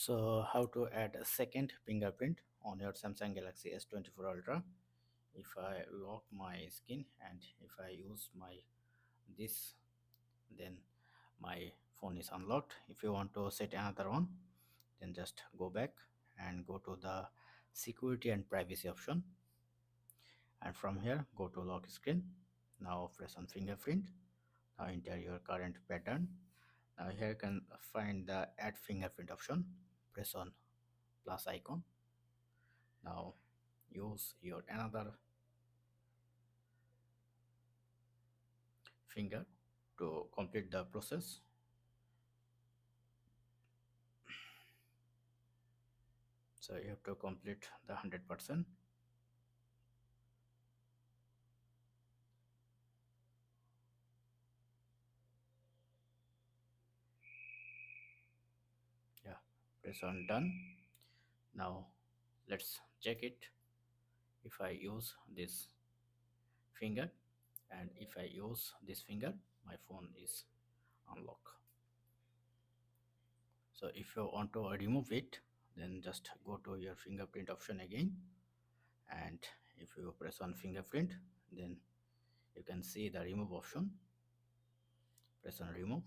So how to add a second fingerprint on your Samsung Galaxy S24 Ultra? If I lock my skin and if I use my this, then my phone is unlocked. If you want to set another one, then just go back and go to the security and privacy option, and from here go to lock screen. Now press on fingerprint. Now enter your current pattern. Now here you can find the add fingerprint option. Press on plus icon. Now use your another finger to complete the process. So you have to complete the 100%. Yeah, press on done. Now let's check it. If I use this finger and if I use this finger, my phone is unlocked. So if you want to remove it, then just go to your fingerprint option again, and if you press on fingerprint, then you can see the remove option. Press on remove,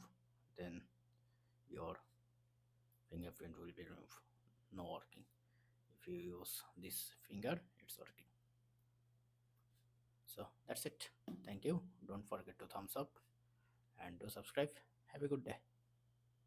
then your fingerprint will be removed. No working. If you use this finger, it's working. So that's it. Thank you. Don't forget to thumbs up and do subscribe. Have a good day.